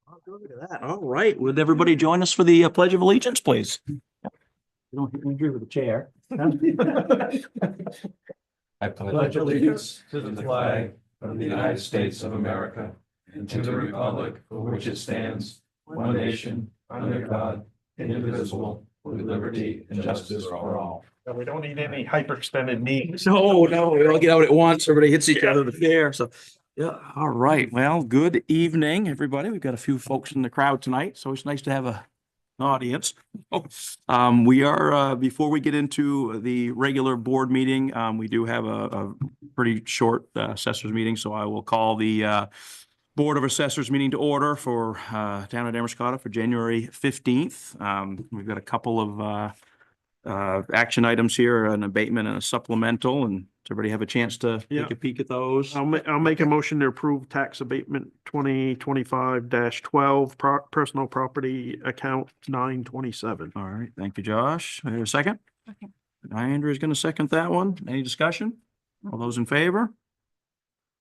Oh, good, look at that. All right. Would everybody join us for the Pledge of Allegiance, please? You don't hit me here with a chair. I pledge allegiance to the flag of the United States of America and to the republic for which it stands, one nation, under God, indivisible, with liberty and justice for all. And we don't need any hyperextended knees. No, we all get out at once. Everybody hits each other with the chair. So, yeah. All right. Well, good evening, everybody. We've got a few folks in the crowd tonight, so it's nice to have an audience. We are, before we get into the regular board meeting, we do have a pretty short assessors meeting, so I will call the Board of Assessors meeting to order for town of Damariscotta for January 15th. We've got a couple of action items here, an abatement and a supplemental, and does everybody have a chance to take a peek at those? I'll make a motion to approve tax abatement 2025-12, personal property account 927. All right, thank you, Josh. I have a second? Andrew is going to second that one. Any discussion? All those in favor?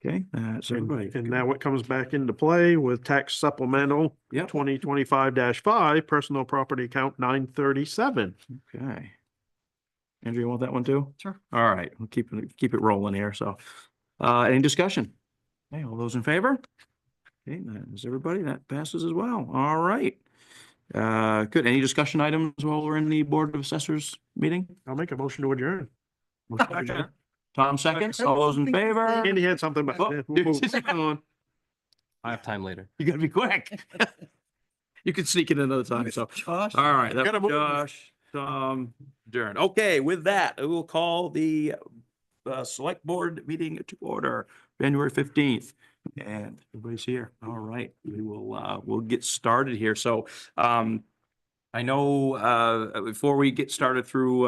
Okay, that's everybody. And now it comes back into play with tax supplemental Yep. 2025-5, personal property account 937. Okay. Andrew, you want that one too? Sure. All right, we'll keep it rolling here. So, any discussion? Okay, all those in favor? Okay, that is everybody. That passes as well. All right. Good. Any discussion items while we're in the Board of Assessors meeting? I'll make a motion to adjourn. Motion to adjourn. Tom seconds. All those in favor? Andy had something, but Oh, we'll move on. I have time later. You gotta be quick. You can sneak it another time. So, Josh. all right. That Gotta was move. Josh, Tom, Darren. Okay, with that, we will call the select board meeting to order, January 15th. And everybody's here. All right, we will, we'll get started here. So, I know, before we get started through,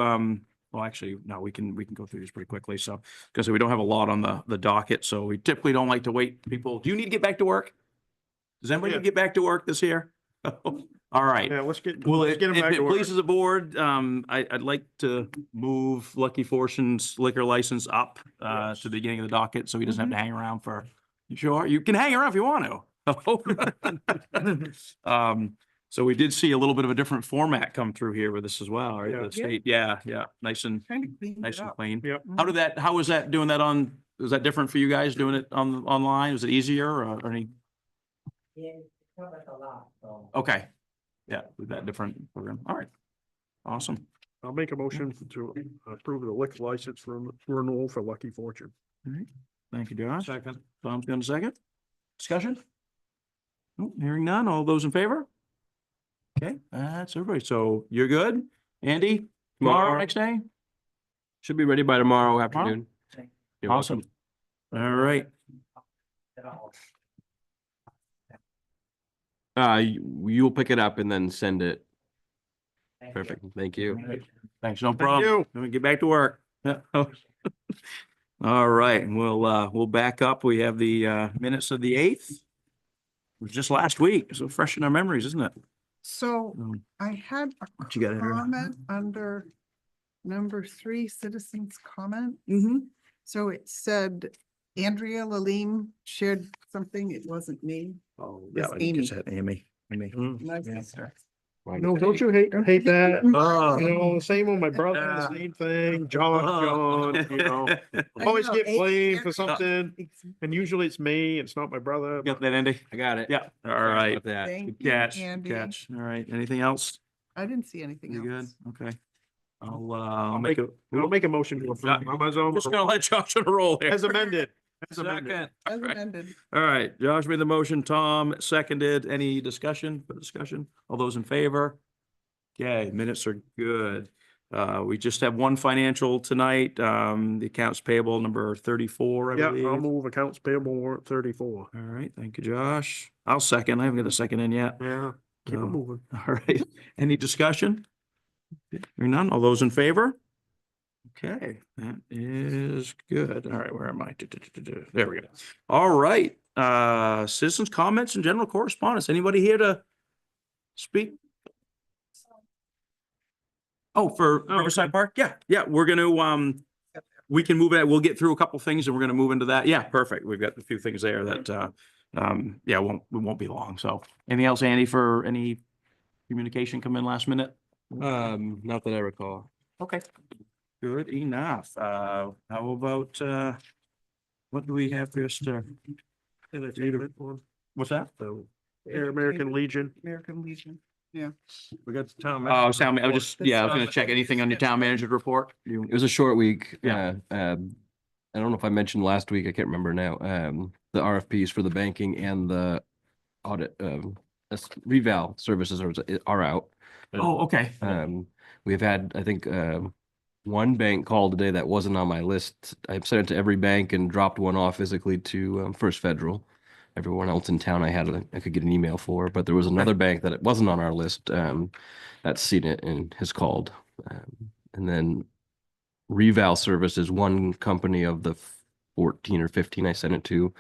well, actually, no, we can go through this pretty quickly. So, because we don't have a lot on the docket, so we typically don't like to wait. People, do you need to get back to work? Does anybody need to get back to work this year? All right. Yeah, let's get Well, let's get him if back it to work. pleases the board, I'd like to move Lucky Fortune's liquor license up to the beginning of the docket, so he doesn't have to hang around for. You sure? You can hang around if you want to. So we did see a little bit of a different format come through here with this as well, right? Yeah. The state, yeah, nice and Kind of cleaned nice it and up. clean. Yep. How was that doing that on? Was that different for you guys doing it online? Was it easier or any? Yeah, it covers a lot, so. Okay. Yeah, with that different program. All right. Awesome. I'll make a motion to approve the liquor license for renewal for Lucky Fortune. All right. Thank you, Josh. Second. Tom's going to second. Discussion? Oh, hearing none. All those in favor? Okay, that's everybody. So you're good? Andy, tomorrow, next day? Should be ready by tomorrow afternoon. You're Awesome. All right. You'll pick it up and then send it. Perfect. Thank you. Thanks, no problem. Let me get back to work. All right, we'll back up. We have the minutes of the 8th. It was just last week, so fresh in our memories, isn't it? So Um, I had a What you got in there? comment under number 3, citizens comment. Mm-hmm. So it said Andrea Lalim shared something. It wasn't me. Oh, It's yeah, I just had Amy. My Yeah. sister. No, don't you hate that? Oh. You know, same with my brother, the same thing, John, you know. Always get blamed for something, and usually it's me, it's not my brother. Got that, Andy? I got it. Yeah, all right. With that. Thank Good you, catch, Andy. good catch. All right, anything else? I didn't see anything You good? else. Okay. I'll make a. I'll make a motion to approve Amazon Just gonna let Josh on a roll here. as amended. As amended. Second. As All right. amended. All right, Josh made the motion, Tom seconded. Any discussion, for discussion? All those in favor? Okay, minutes are good. We just have one financial tonight, the accounts payable number 34, I Yeah, believe. I'll move accounts payable warrant 34. All right, thank you, Josh. I'll second. I haven't got a second in yet. Yeah, keep it No. moving. All right, any discussion? Hearing none, all those in favor? Okay, that is good. All right, where am I? There we go. All right, citizens' comments and general correspondence. Anybody here to speak? Oh, for Riverside Park? Yeah, we're gonna, we can move it. We'll get through a couple things and we're gonna move into that. Yeah, perfect. We've got a few things there that, yeah, we won't be long. So anything else, Andy, for any communication come in last minute? Not that I recall. Okay, good enough. How about, what do we have for us to, what's that? American Legion. American Legion. Yeah. We got the town. Oh, sound, I was just, That's yeah, I was fine. gonna check anything on your town manager report. It was a short week. Yeah. I don't know if I mentioned last week, I can't remember now, the RFPs for the banking and the audit, reval services are out. Oh, okay. We've had, I think, one bank call today that wasn't on my list. I've sent it to every bank and dropped one off physically to First Federal. Everyone else in town I could get an email for, but there was another bank that it wasn't on our list that's seen it and has called. And then reval services, one company of the 14 or 15 I sent it to,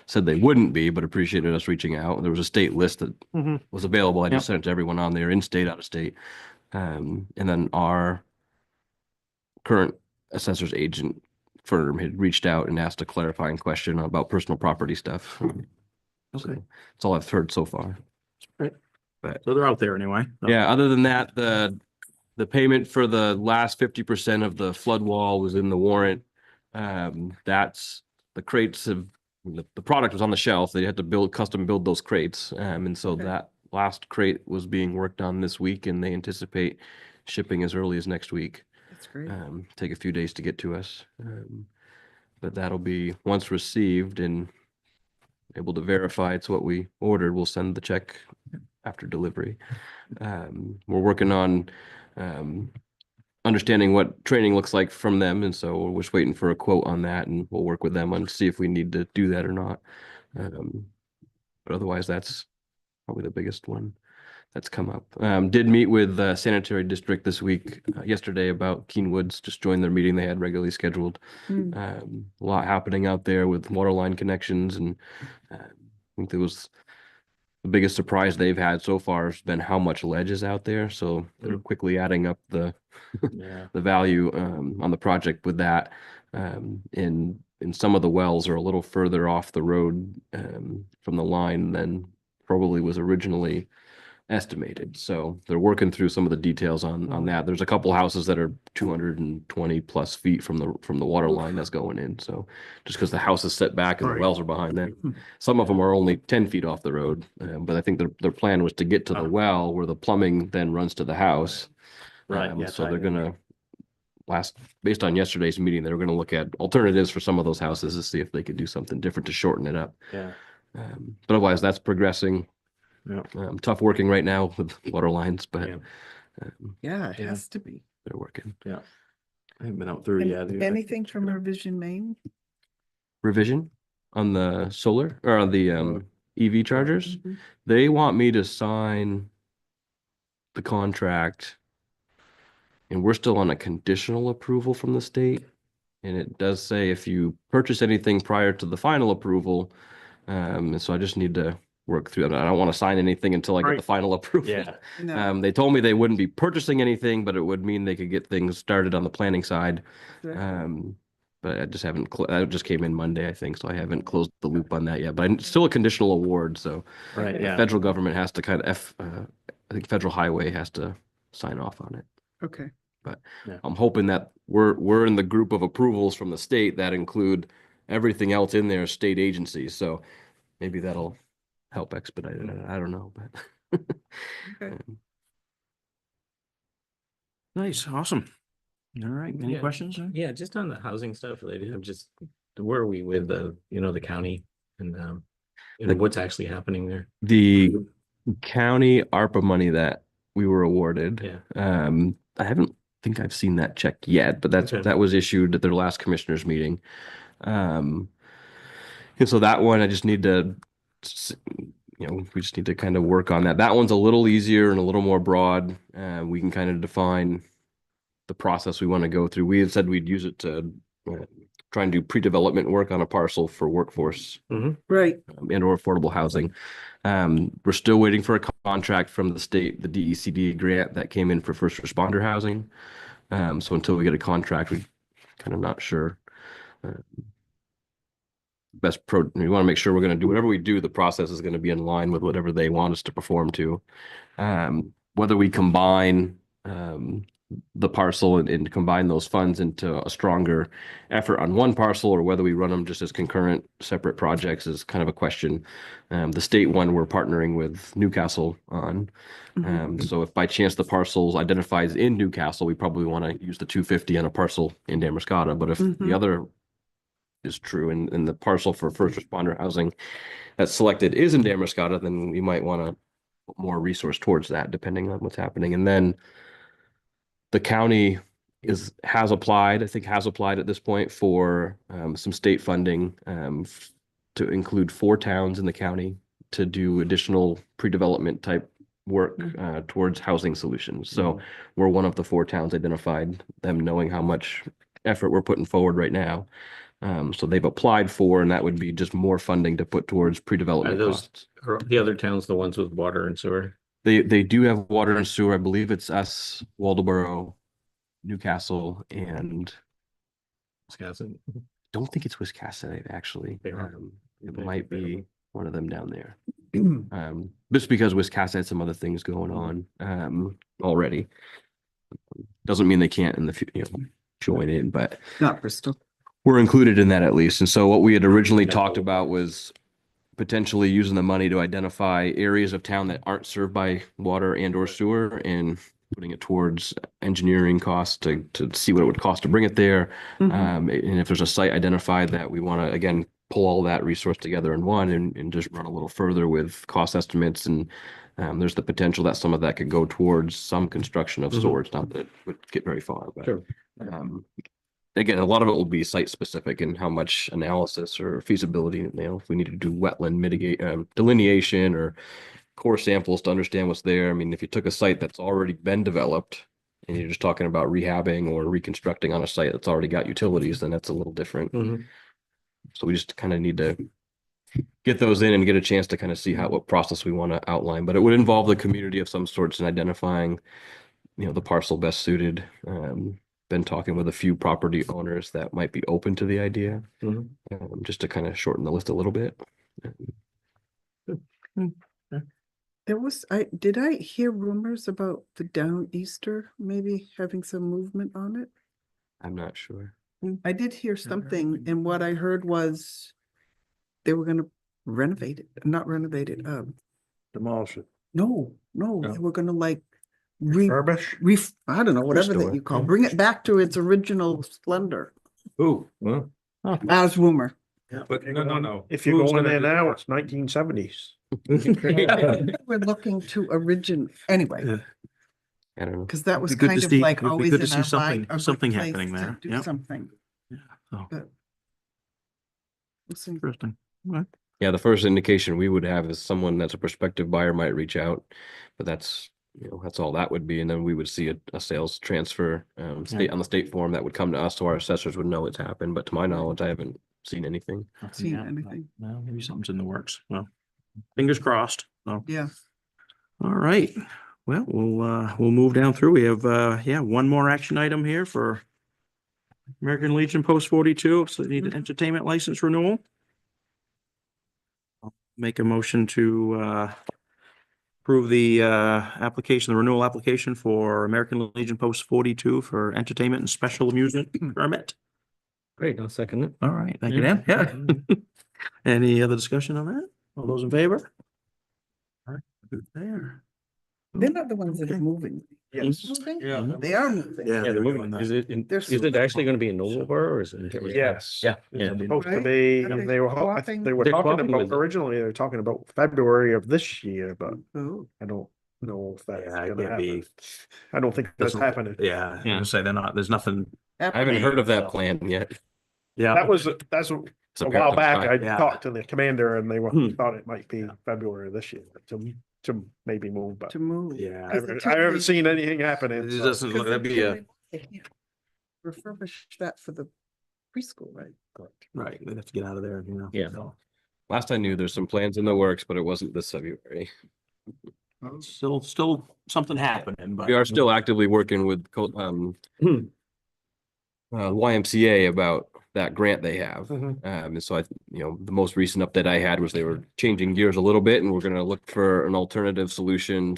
said they wouldn't be, but appreciated us reaching out. There was a state list that Mhm. was available. I Yep. just sent it to everyone on there, in state, out of state. And then our current assessor's agent firm had reached out and asked a clarifying question about personal property stuff. Okay. So that's all I've heard so far. So they're out there anyway. So- Yeah, other than that, the payment for the last 50% of the flood wall was in the warrant. That's the crates of the product was on the shelf. They had to custom build those crates. And so Okay. that last crate was being worked on this week, and they anticipate shipping as early as next week. That's great. Take a few days to get to us. But that'll be once received and able to verify it's what we ordered, we'll send the check after delivery. We're working on understanding what training looks like from them, and so we're just waiting for a quote on that, and we'll work with them on see if we need to do that or not. But otherwise, that's probably the biggest one that's come up. Did meet with sanitary district this week, yesterday, about Keenwoods. Just joined their meeting they had regularly scheduled. Hmm. A lot happening out there with water line connections, and I think there was the biggest surprise they've had so far has been how much ledge is out there. So they're quickly adding up the Yeah. the value on the project with that. In some of the wells are a little further off the road from the line than probably was originally estimated. So they're working through some of the details on that. There's a couple houses that are 220 plus feet from the water line that's going in. So just because the house is set back and the Right. wells are behind them, some of them are only 10 feet off the road. But I think their plan was to get to the well where the plumbing then runs to the house. Right, yeah, So they're tight in. gonna based on yesterday's meeting, they were gonna look at alternatives for some of those houses to see if they could do something different to shorten it up. Yeah. But otherwise, that's progressing. Yeah. Tough working right now with water lines, but Yeah. Yeah, it Yeah. has to be. they're working. I haven't been out through yet. Anything from Revision Maine? Revision on the solar or on the EV chargers. Mhm. They want me to sign the contract, and we're still on a conditional approval from the state. And it does say if you purchase anything prior to the final approval, and so I just need to work through it. I don't want to sign anything until I get the Right. final approval. Yeah. No. They told me they wouldn't be purchasing anything, but it would mean they could get things started on the planning side. Exactly. But I just haven't, that just came in Monday, I think, so I haven't closed the loop on that yet, but it's still a conditional award, so Right, the yeah. federal government has to kind of, I think Federal Highway has to sign off on it. Okay. I'm hoping that we're in the group of approvals from the state that include everything else in there, state agencies, so maybe that'll help expedite it. I don't know, but. Okay. Nice, awesome. All right, any Yeah. questions? Yeah, just on the housing stuff related, I'm just, where are we with the county and, what's actually happening there? The county ARPA money that we were awarded. Yeah. I haven't think I've seen that check yet, but Okay. that was issued at their last commissioners meeting. And so that one I just need to we just need to kind of work on that. That one's a little easier and a little more broad. We can kind of define the process we want to go through. We had said we'd use it to try and do pre-development work on a parcel for workforce Right. and or affordable housing. We're still waiting for a contract from the state, the DECD grant that came in for first responder housing. So until we get a contract, we're kind of not sure. we want to make sure we're going to do whatever we do, the process is going to be in line with whatever they want us to perform to. Whether we combine the parcel and combine those funds into a stronger effort on one parcel, or whether we run them just as concurrent separate projects is kind of a question. The state one we're partnering with Newcastle on. So if by chance the parcel's identifies in Newcastle, we probably want to use the 250 on a parcel in Damariscotta. But if the other is true and the parcel for first responder housing that's selected is in Damariscotta, then we might want to put more resource towards that depending on what's happening. And then the county has applied at this point for some state funding to include 4 towns in the county to do additional pre-development type work towards housing solutions. So we're one of the 4 towns identified, them knowing how much effort we're putting forward right now. So they've applied for, and that would be just more funding to put towards pre-development costs. Are the other towns the ones with water and sewer? They do have water and sewer. I believe it's us, Waldoboro, Newcastle, and Wisconsin. don't think it's Wiscasset actually. They are. It might be one of them down there. Just because Wiscasset had some other things going on already. Doesn't mean they can't in the future, join in, but Not Bristol. we're included in that at least. And so what we had originally talked about was potentially using the money to identify areas of town that aren't served by water and or sewer and putting it towards engineering costs to see what it would cost to bring it there. And if there's a site identified that we want to, again, pull all that resource together in one and just run a little further with cost estimates. And there's the potential that some of that could go towards some construction of sorts, not that it would get very far, but Sure. again, a lot of it will be site specific and how much analysis or feasibility, if we need to do wetland mitigate, delineation or core samples to understand what's there. I mean, if you took a site that's already been developed and you're just talking about rehabbing or reconstructing on a site that's already got utilities, then that's a little different. So we just kind of need to get those in and get a chance to kind of see what process we want to outline, but it would involve the community of some sorts in identifying, the parcel best suited. Been talking with a few property owners that might be open to the idea, just to kind of shorten the list a little bit. Did I hear rumors about the Downeaster maybe having some movement on it? I'm not sure. I did hear something, and what I heard was they were gonna renovate it, not renovate it, Demolish it. no, they were gonna like Furbish? I don't know, whatever that Restore. you call, bring it back to its original splendor, Ooh, well, as rumor. but no. If you go in there now, it's 1970s. We're looking to anyway, I don't know. because that was It'd be good kind to of see- like it'd be always good to in see our something- mind, a good something place happening to there. do Yep. something. Oh, But we'll see. interesting. Okay. Yeah, the first indication we would have is someone that's a prospective buyer might reach out, but that's, that's all that would be. And then we would see a sales transfer, state on the state form that would come to us, so our assessors would know it's happened. But to my knowledge, I haven't seen anything. Seen Yeah, anything. well, maybe something's in the works. Well, fingers crossed. So, Yeah, all right. Well, we'll move down through. We have, one more action item here for American Legion Post 42. So they need an entertainment license renewal. I'll make a motion to, approve the, application, the renewal application for American Legion Post 42 for entertainment and special amusement permit. Great, I'll second it. All right, thank you, Dan. Yeah. Any other discussion on that? All those in favor? All right, good there. they're not the ones that are Okay. moving. Yes. Moving? Yeah. They are moving. Yeah, Yeah, they're moving. doing that. Is it, They're is it actually going to be in Noblesboro or is it? Yes. Yeah. It's Yeah. supposed to Right? be, Are they they were, swapping? they were They're talking swapping about, with it. originally, they were talking about February of this year, but Oh, I don't know if that's Yeah, it gonna can't be. happen. I don't think that's Doesn't- happening. Yeah, I'm gonna say they're not, there's nothing. I haven't heard of that plan yet. Yeah. That's It's a while back, I Yeah. talked to the commander and they were, Hmm. thought it might be February of this year to maybe move, but to move. Yeah. I haven't seen anything happening. It so- doesn't look, that'd be a, They can't refurbish that for the preschool, right? right, they'd have to get out of there, Yeah. So, Last I knew, there's some plans in the works, but it wasn't this February. Still something happening, but. We are still actively working with YMCA about that grant they have. Mhm. And so the most recent update I had was they were changing gears a little bit and we're gonna look for an alternative solution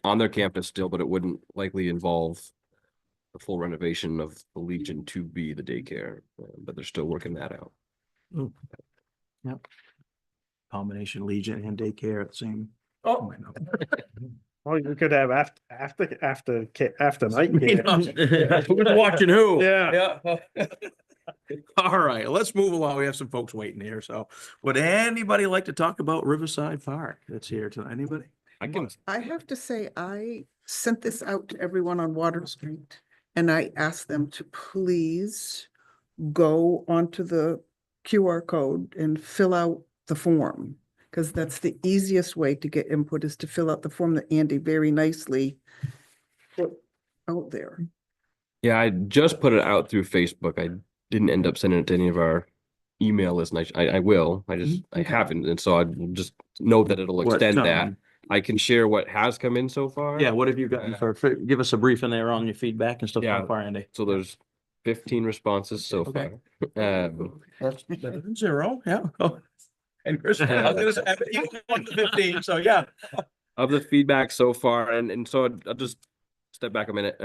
on their campus still, but it wouldn't likely involve the full renovation of the Legion to be the daycare, but they're still working that out. Combination Legion and daycare at the same. Oh, well, you could have after night. game. Who's watching who? Yeah. Yeah. All right, let's move along. We have some folks waiting here. So would anybody like to talk about Riverside Park that's here tonight? Anybody? I can, I have to say, I sent this out to everyone on Water Street and I asked them to please go onto the QR code and fill out the form. Because that's the easiest way to get input is to fill out the form that Andy very nicely put out there. yeah, I just put it out through Facebook. I didn't end up sending it to any of our email list, and I will. I Okay. haven't, and so I will just note that it'll What, extend that. I can share what has come in so far. Yeah, what have you gotten give us a brief in there on your feedback and stuff Yeah. so far, Andy? So there's 15 responses so Okay. far. That's zero, yeah. Oh. And Chris, I was gonna say, I bet you won the 15, so yeah. Of the feedback so far, and so I'll just step back a minute.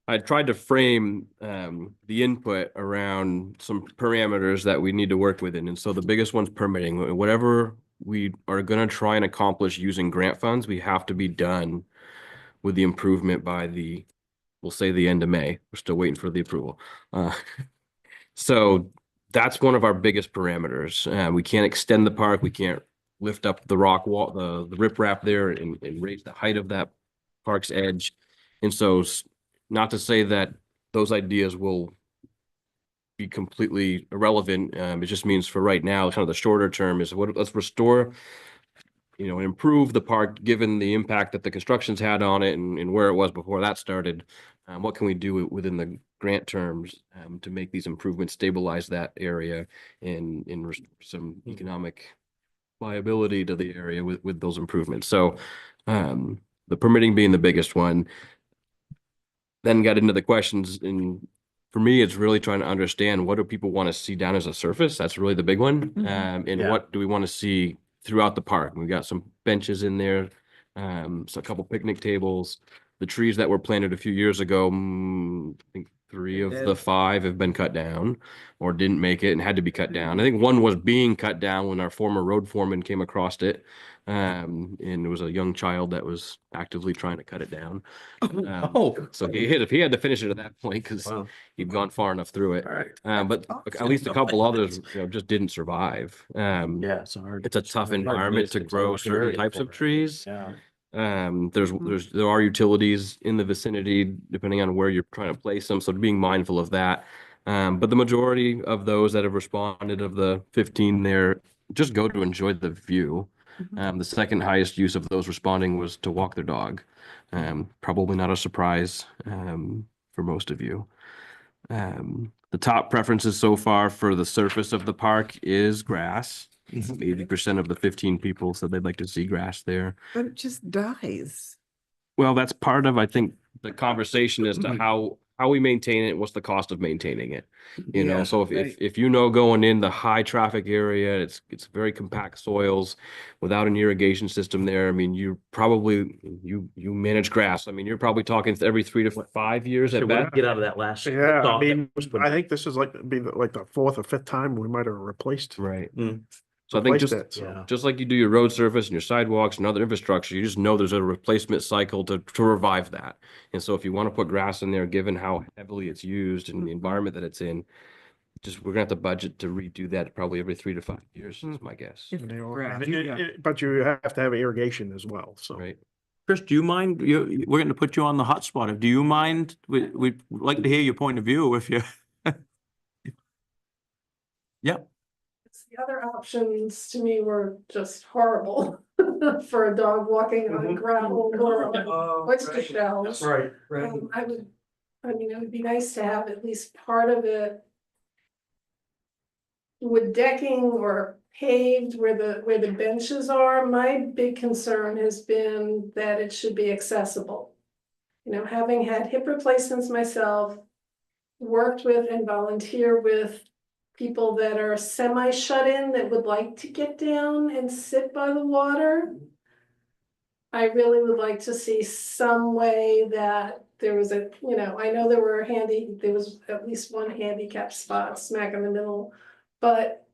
I tried to frame the input around some parameters that we need to work within, and so the biggest one's permitting. Whatever we are going to try and accomplish using grant funds, we have to be done with the improvement by we'll say the end of May. We're still waiting for the approval. So that's one of our biggest parameters. We can't extend the park. We can't lift up the rock wall, the riprap there and raise the height of that park's edge. And so not to say that those ideas will be completely irrelevant. It just means for right now, kind of the shorter term is let's restore, and improve the park, given the impact that the construction's had on it and where it was before that started. What can we do within the grant terms to make these improvements, stabilize that area and some economic viability to the area with those improvements. So the permitting being the biggest one. Then got into the questions, and for me, it's really trying to understand what do people want to see down as a surface. That's really the big one. And Yeah. what do we want to see throughout the park? We've got some benches in there, so a couple picnic tables. The trees that were planted a few years ago, I think 3 of the 5 have been cut down or didn't make it and had to be cut down. I think one was being cut down when our former road foreman came across it. And it was a young child that was actively trying to cut it down. Oh. So he had to finish it at that point because Wow. he'd gone far enough through it. All right. But at least a couple others, just didn't survive. Yeah, it's hard. It's a tough environment to grow certain types of trees. Yeah. There are utilities in the vicinity, depending on where you're trying to place them. So being mindful of that. But the majority of those that have responded, of the 15 there, just go to enjoy the view. The second highest use of those responding was to walk their dog. Probably not a surprise for most of you. The top preferences so far for the surface of the park is grass. 80% of the 15 people said they'd like to see grass there. But it just dies. Well, that's part of, I think, the conversation as to how we maintain it, what's the cost of maintaining it. Yeah, So right. if going in the high traffic area, it's very compact soils without an irrigation system there. I mean, you probably you manage grass. I mean, you're probably talking every 3 to 5 years at best. Get out of that last. Yeah, I thought that mean, was put- I think this is like the 4th or 5th time we might have replaced. Right. Mm. So I think replaced just it, so. Yeah. just like you do your road surface and your sidewalks and other infrastructure, you just know there's a replacement cycle to revive that. And so if you want to put grass in there, given how heavily it's used and the environment that it's in, we're gonna have to budget to redo that probably every 3 to 5 years, is my guess. If And they all- grass, and yeah. but you have to have irrigation as well, so. Right. Chris, do you mind, we're going to put you on the hot spot. Do you mind, we'd like to hear your point of view if you. Yeah, The other options to me were just horrible for a dog walking on gravel or on oyster shells. Right. I mean, it would be nice to have at least part of it with decking or paved where the benches are. My big concern has been that it should be accessible. Having had hip replacements myself, worked with and volunteer with people that are semi shut in that would like to get down and sit by the water. I really would like to see some way that there was a, I know there was at least one handicap spot smack in the middle, but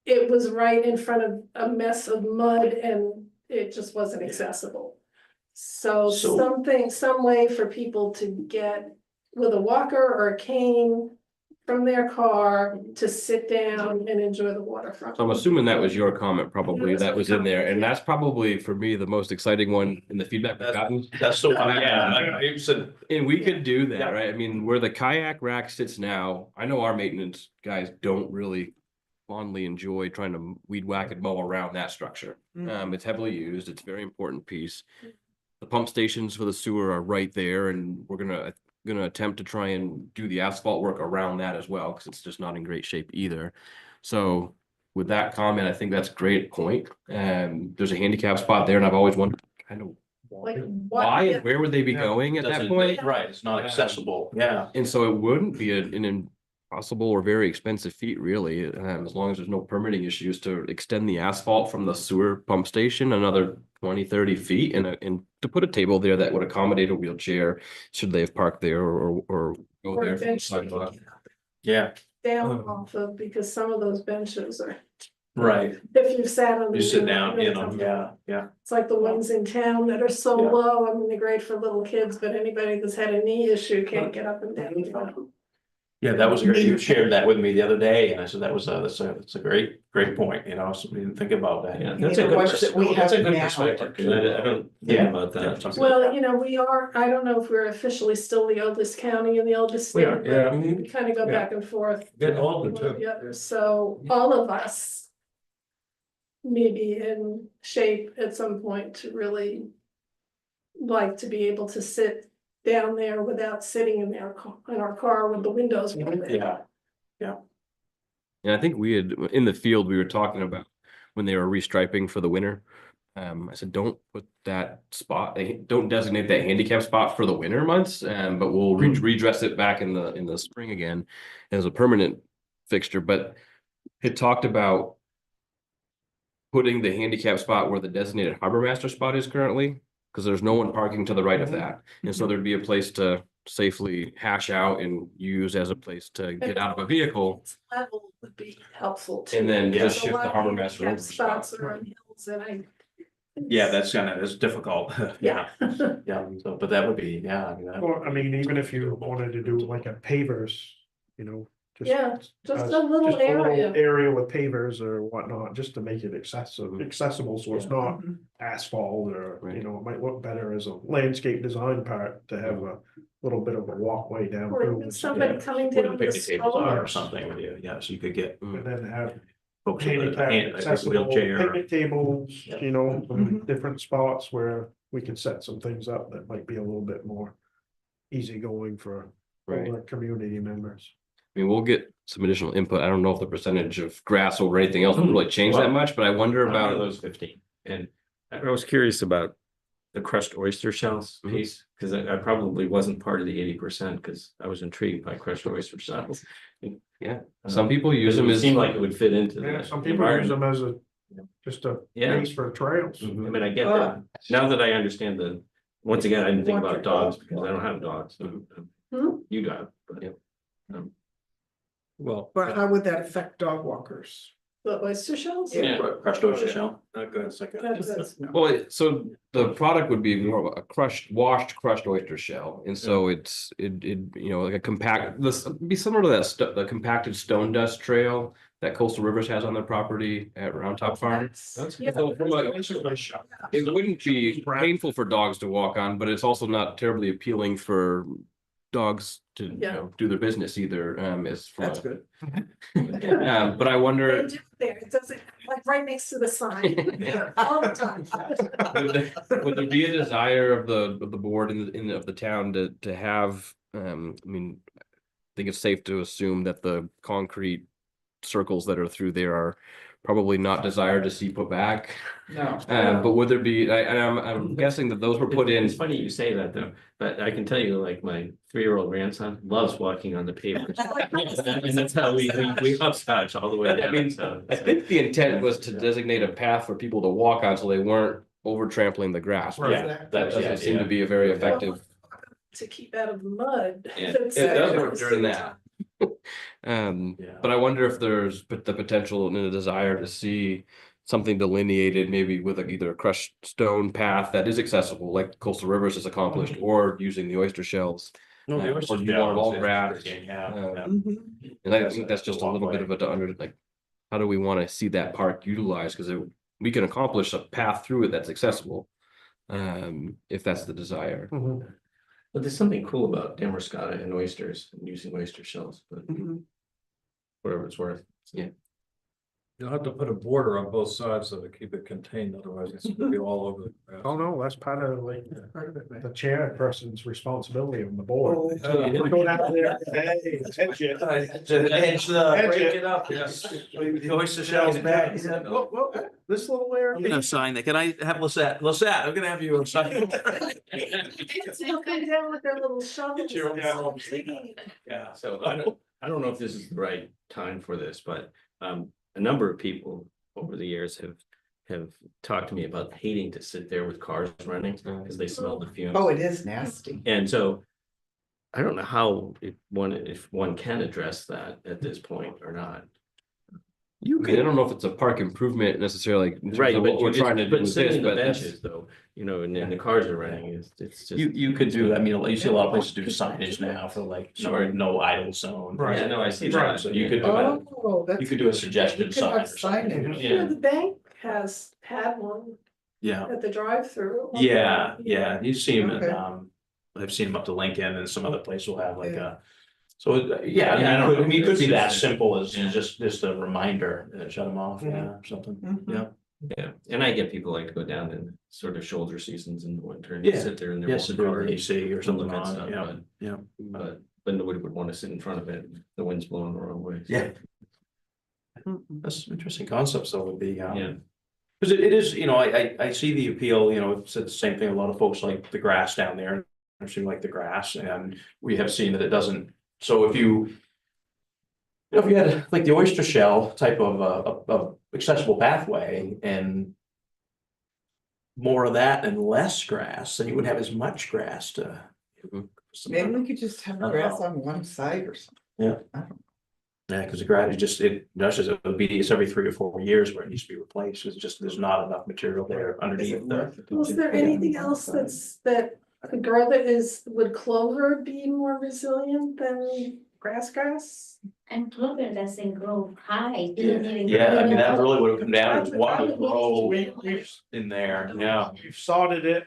it was right in front of a mess of mud and it just wasn't accessible. So some way for people to get with a walker or a cane from their car to sit down and enjoy the waterfront. So I'm assuming that was your comment, probably, that was in there, and that's probably for me the most exciting one in the feedback we've gotten. That's the one, yeah, I said, And we could do that, Yeah. right? I mean, where the kayak rack sits now, I know our maintenance guys don't really fondly enjoy trying to weed whack and mow around that structure. It's heavily used, it's a very important piece. The pump stations for the sewer are right there, and we're gonna attempt to try and do the asphalt work around that as well, because it's just not in great shape either. So with that comment, I think that's a great point. There's a handicap spot there, and I've always wondered kind of Like why and where would they be going at that doesn't- point? right, it's not accessible, yeah. And so it wouldn't be an impossible or very expensive feat, really, as long as there's no permitting issues, to extend the asphalt from the sewer pump station another 20, 30 feet, and to put a table there that would accommodate a wheelchair should they have parked there or go Or there a from the bench they could sidewalk. get up Yeah, down off of, because some of those benches are, right, if you've sat on. you them, sit they're down really in them, comfortable. yeah. It's like the ones in town that are so Yeah. low, I mean, they're great for little kids, but anybody that's had a knee issue can't get up and down. Yeah, that was great. You shared that with me the other day, and I said, that's a great point, so we didn't think about that. Yeah, That's the a good ones that we perspective. That's a have good now. perspective. 'Cause I don't Yeah. think about that. Well, we are, I don't know if we're officially still the oldest county in the oldest We are, state, yeah. but we kind of go Yeah. back and forth. Get all one the or two. the other. So all of us may be in shape at some point to really like to be able to sit down there without sitting in our car with the windows rolled in. Yeah, And I think we had, in the field, we were talking about when they were restriping for the winter. I said, don't put that spot, don't designate that handicap spot for the winter months, but we'll redress it back in the spring again as a permanent fixture. But it talked about putting the handicap spot where the designated harbor master spot is currently, because there's no one parking to the right of that. And so there'd be a place to safely hash out and use as a place to get out of a vehicle. Level would be helpful too. And then because just a shift lot the of harbor master handicap over spots are on hills and yeah, that's difficult. Yeah. Yeah, so, but that would be, Or, I mean, even if you wanted to do like a pavers, just. Yeah, just uh, a little area. Area with pavers or whatnot, just to make it accessible, so it's not Mm-hmm. asphalt or, Right. it might look better as a landscape design part to have a little bit of a walkway down. Or through even and somebody coming where the down with picnic tables are or strollers. something with you, so you could get And then have folks with a handicap accessible wheelchair. picnic tables, Yeah. from different spots where we can set some things up that might be a little bit more easygoing for Right. older community members. I mean, we'll get some additional input. I don't know if the percentage of grass over anything else will really change that much, but I wonder about those 15. And I was curious about the crushed oyster shells Mhm. piece, because I probably wasn't part of the 80%, because I was intrigued by crushed oyster shells. Yeah, some people use them It as. seemed like it would fit into Yeah, the some people use them environment. as just a Yeah. base for trails. I mean, I get that. Now that I understand once again, I didn't think about dogs because I don't have dogs. Hmm? You got, but. Yep. Well. But how would that affect dog walkers? The oyster shells? Yeah. Crushed oyster shell. Not good, second. That's- Well, so the product would be more of a washed crushed oyster shell, and so it like a compact. This would be similar to the compacted stone dust trail that Coastal Rivers has on their property at Round Top Farm. That's Yeah. So from it wouldn't be painful for dogs to walk on, but it's also not terribly appealing for dogs to do their business either. That's good. But I They wonder. do there, it doesn't, like right next to the sign, all the time. Would there be a desire of the board of the town to have, I mean, I think it's safe to assume that the concrete circles that are through there are probably not desired to see put back. No. But would there be, I'm guessing that those were put in. It's funny you say that though, but I can tell you, like, my 3-year-old grandson loves walking on the pavement. And that's how we hopscotch all the way I down. mean, So I think the intent was to designate a path for people to walk on so they weren't over trampling the grass. Yeah, That that's, doesn't seem to be a very effective. To keep out of the mud. Yeah, That's- It does work that's during the that. Yeah. But I wonder if there's the potential and a desire to see something delineated, maybe with either a crushed stone path that is accessible, like Coastal Rivers has accomplished, or using the oyster shells. No, the Or oyster do you want it all shells is grass? pretty, yeah, Mhm. And I think that's just a little bit of a under, like, how do we want to see that park utilized? Because we can accomplish a path through it that's accessible. If that's the desire. Mhm. But there's something cool about Damariscotta and oysters and using oyster shells, but Mhm. whatever it's worth. Yeah. You'll have to put a border on both sides so to keep it contained, otherwise it's gonna be all over the grass. Oh, no, that's part of like the chairperson's responsibility on the board. Oh. Go down there, hey, hedge it. Break it up, yes. The oyster shells back. This little area. I'm gonna sign that. Can I have Lisette, I'm gonna have you sign. They'll come down with their little shovels. Sure, yeah. and stuff, digging. Yeah, so I don't know if this is the right time for this, but a number of people over the years have talked to me about hating to sit there with cars running because they smell the fumes. Oh, it is nasty. And so I don't know how if one can address that at this point or not. I mean, I don't know if it's a park improvement necessarily. in terms Right, of but what we're trying to do with sitting this, in the but that's. benches though, you know, and then the cars are running, it's just. You could do, I mean, you see a lot of places do signage now for like, Sure. no idle zone. Right. Yeah, no, I see Right, that. so you could do it, Oh, that's. you could do a suggested You could sign have or something. signage. You know, Yeah, the bank has had one yeah, at the drive-through. yeah, yeah, you see them Okay. I've seen them up to Lincoln and some other place will have like Yeah. so, yeah, Yeah, I don't know. I mean, it could be that It's- simple as yeah. just a reminder, shut them off, Mhm. yeah, or something, Mhm. yeah. Yeah, and I get people like to go down in sort of shoulder seasons in the winter and Yeah. sit there in their. Yes, warm to do car an and AC or something look at on stuff, it, yeah, but- yeah. But nobody would want to sit in front of it, the wind's blowing the wrong way. Yeah. Mhm. That's interesting concepts though would be, Yeah, because it is, you know, I see the appeal, you know, it's the same thing, a lot of folks like the grass down there. Actually like the grass, and we have seen that it doesn't, so if if you had like the oyster shell type of accessible pathway and more of that and less grass, then you wouldn't have as much grass to. Mhm. Maybe we could just have grass on one side or something. Yeah. I don't know. Yeah, because the grass is it's every 3 or 4 years where it needs to be replaced, it's just, there's not enough material there Is underneath it the. worth it? Was there anything else that could grow would clover be more resilient than grass? And clover doesn't grow high. Yeah, I mean, that really would have come down, is what would grow We've in there, yeah. We've sodded it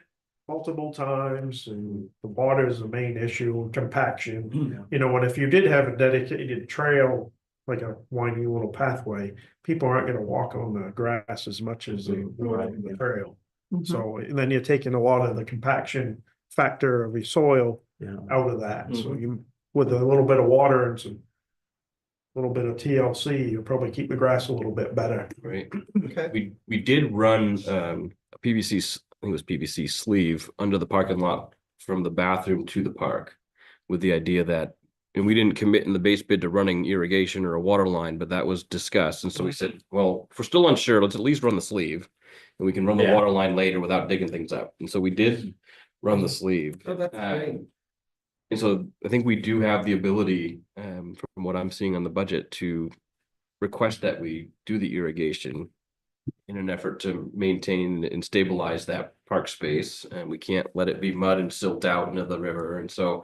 multiple times and the water is the main issue, compaction. You know, and if you did have a dedicated trail, like a winding little pathway, people aren't gonna walk on the grass as much as they would on the trail. Mhm. So, and then you're taking a lot of the compaction factor of the soil Yeah. out of that. So you, with a little bit of water and some little bit of TLC, you'll probably keep the grass a little bit better. Right. Okay. We did run a PVC, I think it was PVC sleeve under the parking lot from the bathroom to the park. With the idea that, and we didn't commit in the base bid to running irrigation or a water line, but that was discussed. And so we said, well, if we're still unsure, let's at least run the sleeve. And we can run the Yeah. water line later without digging things up. And so we did run the sleeve. Oh, that's great. And so I think we do have the ability, from what I'm seeing on the budget, to request that we do the irrigation in an effort to maintain and stabilize that park space. And we can't let it be mud and silt out into the river. And so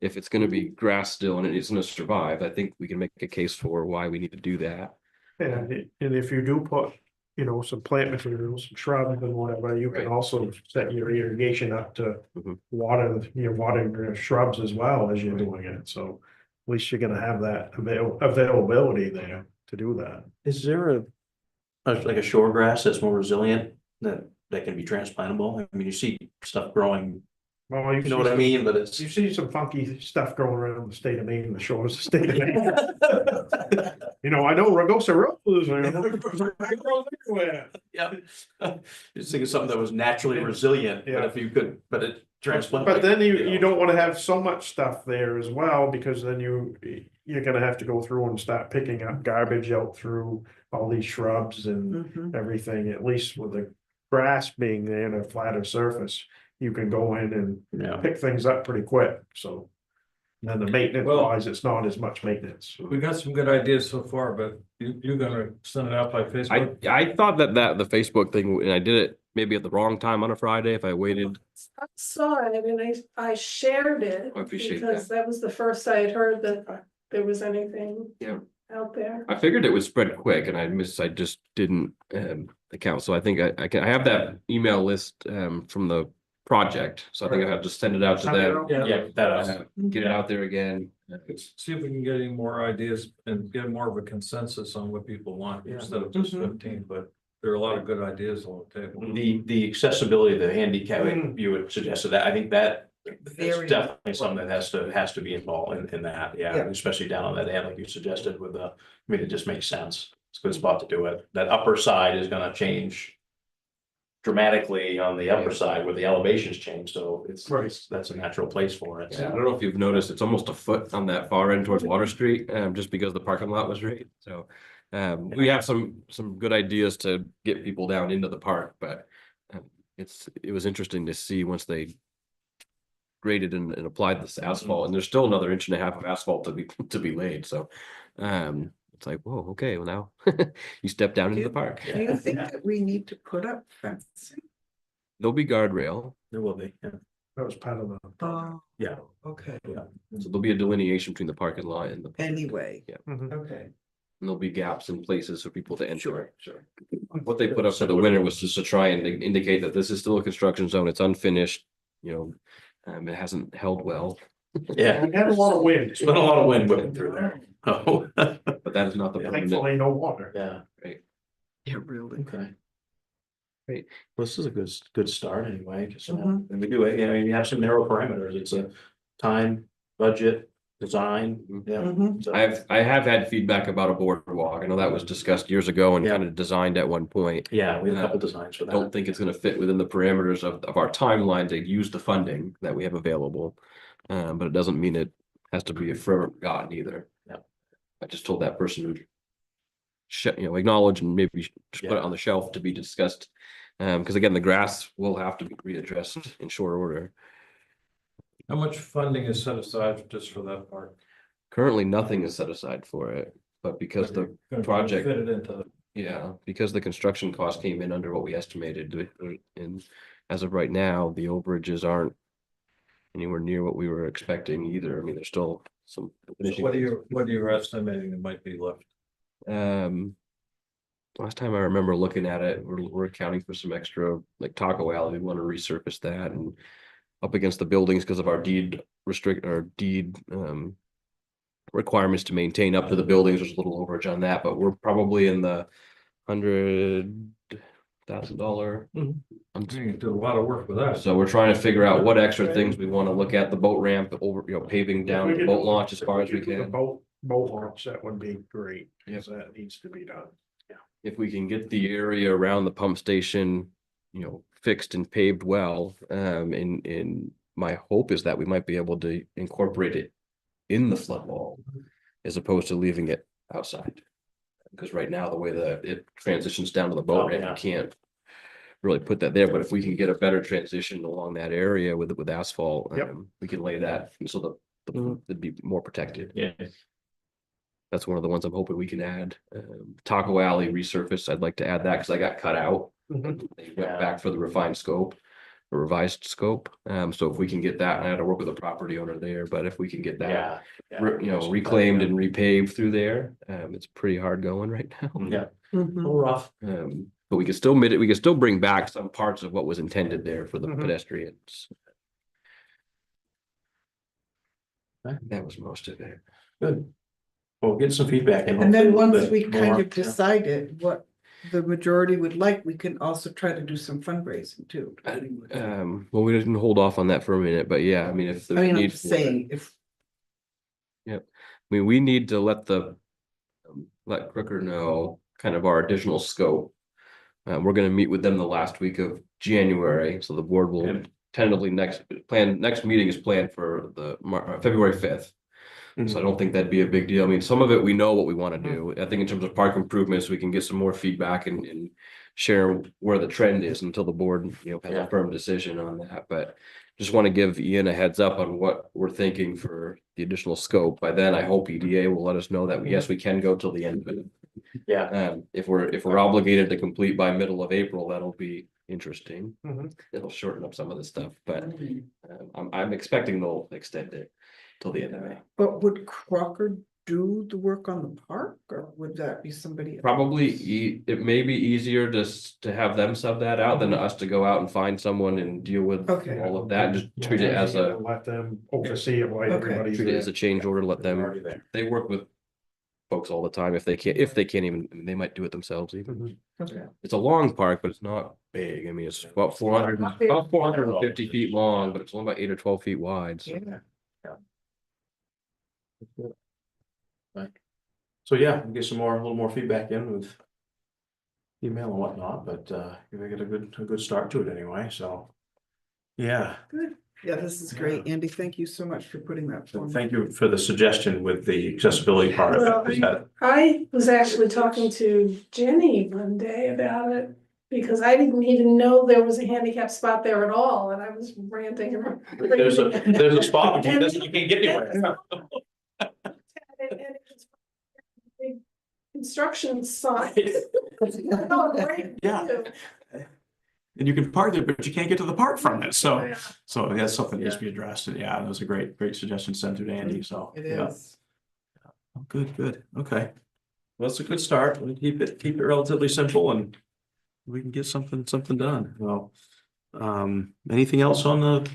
if it's going to be grass still and it's going to survive, I think we can make a case for why we need to do that. And if you do put, you know, some plant materials, some shrubs and whatever, you can Right. also set your irrigation up to Mhm. water, you're watering your shrubs as well as you're doing it, so. At least you're gonna have that availability there to do that. Is there like a shore grass that's more resilient that can be transplantable? I mean, you see stuff growing Well, you know what I mean, but it's. You see some funky stuff going around the state of Maine, the shores of the state of Maine. You know, I know Ragosa Road is. Yeah. Just think of something that was naturally resilient, but Yeah. if you could, but it transplant. But then you know. don't wanna have so much stuff there as well, because then you're gonna have to go through and start picking up garbage out through all these shrubs and Mhm. everything, at least with the grass being there and a flatter surface. You can go in and Yeah. pick things up pretty quick, so. Then the maintenance Well- wise, it's not as much maintenance. We got some good ideas so far, but you're gonna send it out by Facebook? I thought that the Facebook thing, and I did it maybe at the wrong time on a Friday, if I waited. I saw it and I shared it. I appreciate because that was the first I had heard that there was anything. Yeah. Out there. I figured it would spread quick and I just didn't account. So I think I have that email list from the project. So I think I have to send it out to them. Yeah, that, Get it out there again. Let's see if we can get any more ideas and get more of a consensus on what people want instead of just 15, but there are a lot of good ideas on the table. the accessibility, the handicap, Mm. you would suggested that, I think that. It's Very definitely something that has to be involved in that, yeah, Yeah. especially down on that end, like you suggested with I mean, it just makes sense. It's a good spot to do it. That upper side is gonna change. Dramatically on the upper side where the elevations change, so that's a natural place for it. Yeah, I don't know if you've noticed, it's almost a foot on that far end towards Water Street, just because the parking lot was right. So we have some good ideas to get people down into the park, but it was interesting to see once they graded and applied this asphalt, and there's still another 1.5 inches of asphalt to be laid. So it's like, whoa, okay, well now you step down into the park. Do you think that we need to put up fencing? There'll be guardrail, There will be, yeah. That was part of the. Oh, Yeah. okay, so there'll be a delineation between the parking lot and the. anyway. Mhm. Okay. And there'll be gaps in places for people to enter. Sure. What they put up for the winter was just to try and indicate that this is still a construction zone, it's unfinished, it hasn't held well, Yeah, We had a lot of wind. there's been a lot of wind whipping through there. Oh, but that is not the permanent. Thankfully, no water. yeah, Yeah, really. okay. Great, well, this is a good start anyway, because Mhm. and we do it, you have some narrow parameters, it's a time, budget, design, yeah. Mhm. So- I have had feedback about a boardwalk, I know that was discussed years ago and Yeah. kind of designed at one point. Yeah, we have a couple designs for I don't that. think it's gonna fit within the parameters of our timeline to use the funding that we have available. But it doesn't mean it has to be forever forgotten either. Yeah. I just told that person to acknowledge and maybe just put it Yeah. on the shelf to be discussed. Because again, the grass will have to be readdressed in short order. How much funding is set aside just for that part? Currently, nothing is set aside for it, but because the Gonna project- Fit it into, because the construction cost came in under what we estimated, and as of right now, the overages aren't anywhere near what we were expecting either. I mean, there's still some. so what are you estimating it might be left? Last time I remember looking at it, we're accounting for some extra, like Taco Alley, we want to resurface that and up against the buildings because of our deed requirements to maintain up to the buildings. There's a little overage on that, but we're probably in the $100,000. You can do a lot of work with that. So we're trying to figure out what extra things we want to look at, the boat ramp, over, paving down the boat launch as far as we The can. boat launch, that would be great, because that needs to be done. If we can get the area around the pump station, fixed and paved well, and my hope is that we might be able to incorporate it in the flood wall as opposed to leaving it outside. Because right now, the way that it transitions down to the boat ramp, you can't really put that there, but if we can get a better transition along that area with asphalt, Yep. we can lay that, so it'd be more protected. Yeah, That's one of the ones I'm hoping we can add. Taco Alley resurface, I'd like to add that because I got cut out. Mhm. They went back for the revised scope. So if we can get that, I had to work with a property owner there, but if we can get that, yeah. reclaimed and repaved through there, it's pretty hard going right now. Yeah, a Mhm. little rough. But we can still bring back some parts of what was intended there for the Mhm. pedestrians. Okay. That was most of it. Good. Well, get some feedback. And then hopefully a little once bit we kind more, of decided what the majority would like, we can also try to do some fundraising too. Well, we didn't hold off on that for a minute, but yeah, I mean, if I there's a mean, I'm need just for it. saying, if, I mean, we need to let Crooker know kind of our additional scope. We're gonna meet with them the last week of January, so the board will tentatively next meeting is planned for the February 5th. So I don't think that'd be a big deal. I mean, some of it, we know what we want to do. I think in terms of park improvements, we can get some more feedback and share where the trend is until the board, has a firm decision on that. But just want to give Ian a heads up on what we're thinking for the additional scope. By then, I hope EDA will let us know that, yes, we can go till the end of it. Yeah. If we're obligated to complete by middle of April, that'll be interesting. Mhm. It'll shorten up some of the stuff, but I'm expecting they'll extend it till the end of May. but would Crocker do the work on the park, or would that be somebody else? Probably it may be easier just to have them sub that out than us to go out and find someone and deal with Okay. all of that. Just treat it as a Let them oversee it while Okay. everybody's treat it there. as a change order. Let They're them. already there. They work with folks all the time. If they can't even, they might do it themselves even. Mhm. Okay. It's a long park, but it's not big. I mean, it's about 450 feet long, but it's only about 8 or 12 feet wide. So. Yeah. So yeah, we'll get a little more feedback in with email and whatnot, but we get a good start to it anyway, so. Yeah, Good. Yeah, this is great. Andy, thank you so much for putting that so forward. thank you for the suggestion with the accessibility part of Well, it. Is that- I was actually talking to Jenny one day about it, because I didn't even know there was a handicap spot there at all, and I was ranting and. There's raving. a spot, but you can't get anywhere. And it's a big construction sign. Oh, great. Yeah. And you can park there, but you can't get to the park from it. So, Yeah. so that's something that needs to be addressed. And yeah, that was a great suggestion sent to Andy. So. It yeah. is. Oh, good. Okay. Well, it's a good start. We'll keep it relatively simple and we can get something done. Well, anything else on the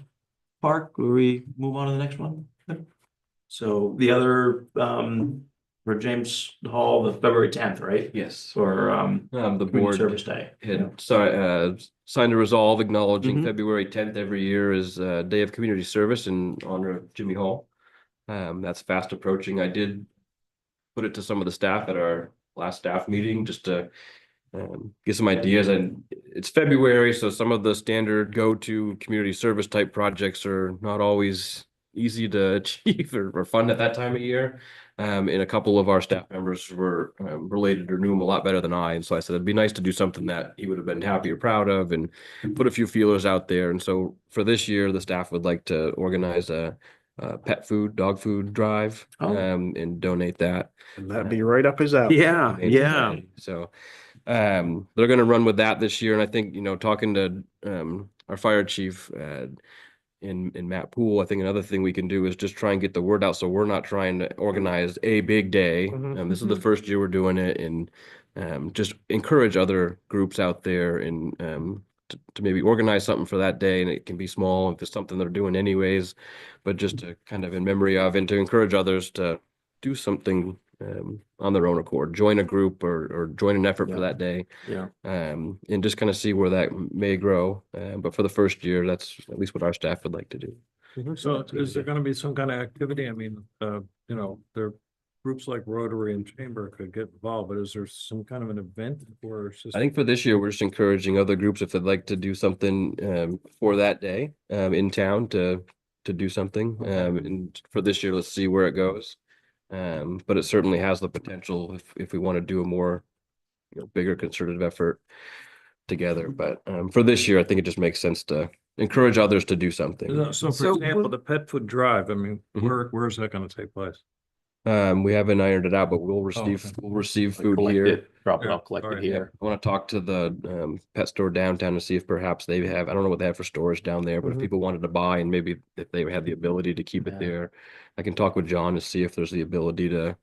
park? Will we move on to the next one? So the other, for James Hall, the February 10th, right? Yes. For, The Community board Service Day. had signed a resolve acknowledging Mhm. February 10th every year is a day of community service in honor of Jimmy Hall. That's fast approaching. I did put it to some of the staff at our last staff meeting just to get some ideas. And it's February, so some of the standard go-to community service type projects are not always easy to achieve or fund at that time of year. And a couple of our staff members were related or knew him a lot better than I. And so I said, it'd be nice to do something that he would have been happy or proud of and put a few feelers out there. And so for this year, the staff would like to organize a dog food drive, Oh. and donate that. And that'd be right up his alley. Yeah. So they're gonna run with that this year. And I think, talking to our fire chief in Matt Poole, I think another thing we can do is just try and get the word out. So we're not trying to organize a big day. Mhm. This is the first year we're doing it, and just encourage other groups out there and to maybe organize something for that day. And it can be small if it's something they're doing anyways, but just to kind of in memory of and to encourage others to do something on their own accord, join a group or join an effort for that day. Yeah. And just kind of see where that may grow. But for the first year, that's at least what our staff would like to do. So is there gonna be some kind of activity? I mean, there groups like Rotary and Chamber could get involved, but is there some kind of an event or? it's just- I think for this year, we're just encouraging other groups if they'd like to do something for that day in town to do something. And for this year, let's see where it goes. But it certainly has the potential if we want to do a more bigger concerted effort together. But for this year, I think it just makes sense to encourage others to do something. So for So example, will- the pet food drive, I mean, Mhm. where is that gonna take place? We haven't ironed it out, but we'll receive okay. food Collect here. it, drop it Yeah, off, collect it alright. here. I want to talk to the pet store downtown and see if perhaps they have, I don't know what they have for storage down there, but if Mhm. people wanted to buy and maybe if they had the ability to keep it Yeah. there. I can talk with John to see if there's the ability to,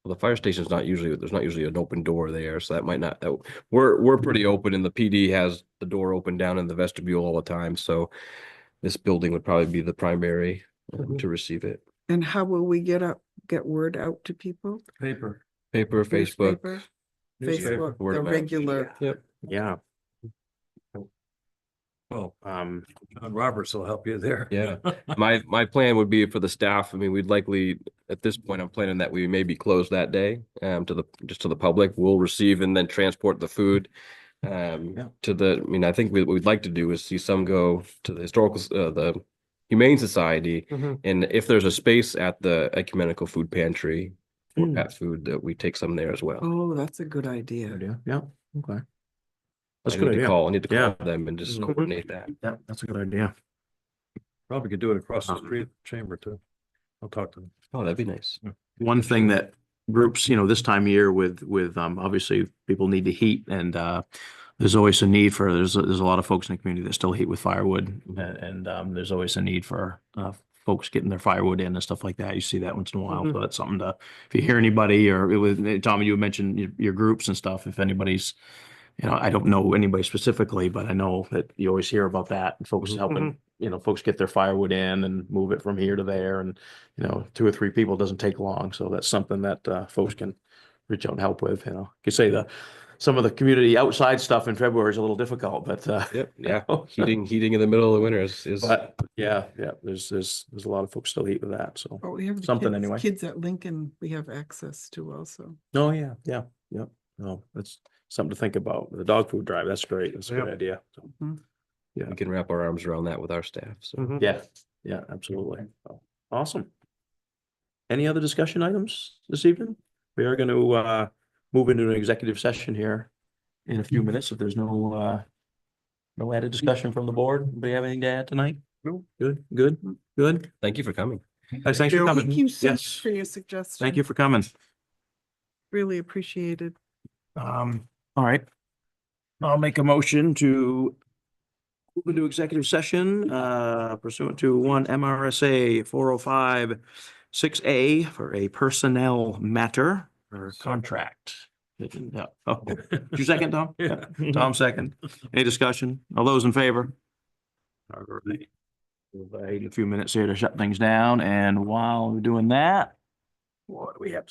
well, the fire station's there's not usually an open door there, so that might not, we're pretty open and the PD has the door open down in the vestibule all the time, so this building would probably be the primary to receive it. And how will we get word out to people? Paper. Paper, Facebook, Newspaper? Facebook, word the of mouth. regular. Yeah, Well, um, John Roberts will help you there. Yeah. My plan would be for the staff. I mean, we'd likely, at this point, I'm planning that we maybe close that day, just to the public. We'll receive and then transport the food. Yeah. To the, I mean, I think what we'd like to do is see some go to the the Humane Society. Mhm. And if there's a space at the Ecumenical Food Pantry for Mm. pet food, that we take some there as well. Oh, that's a good idea. idea, yeah, okay. That's I a good need to idea. call, I need to Yeah. call them and just Mhm. coordinate that. Yeah, that's a good idea. Probably could do it across the Um, street chamber too. I'll talk to them. Oh, that'd be nice. One thing that groups, this time of year with, obviously people need to heat and, there's always a need for, there's a lot of folks in the community that still heat with firewood and, there's always a need for, folks getting their firewood in and stuff like that. You see that once in a while. So that's something to, if you hear anybody or it was, Tommy, you mentioned your groups and stuff, if anybody's, I don't know anybody specifically, but I know that you always hear about that and folks helping, folks get their firewood in and move it from here to there and, 2 or 3 people doesn't take long. So that's something that, folks can reach out and help with, You could say some of the community outside stuff in February is a little difficult, but, Yep, yeah. Heating in the middle of the winter is but yeah, there's a lot of folks still heat with that. So, Oh, we have the Something kids- anyway. Kids at Lincoln, we have access to also. oh, yeah, yeah, yep. No, that's something to think about. The dog food drive, that's great. That's a good Yep. idea. So, we can wrap our arms around that with our staff. So yeah, yeah, absolutely. So, awesome. Any other discussion items this evening? We are going to move into an executive session here in a few minutes. If there's no added discussion from the board, anybody have anything to add tonight? No. Good. thank you for coming. Thanks for coming. Thank you so much Yes, for your suggestion. thank you for coming. Really appreciated. All right. I'll make a motion to move into executive session pursuant to 1 MRSA 405(6)A for a personnel matter or contract. Yeah. Oh, did you second, Tom? Yeah. Tom second. Any discussion? All those in favor? All right. We'll wait a few minutes here to shut things down. And while we're doing that, what do we have?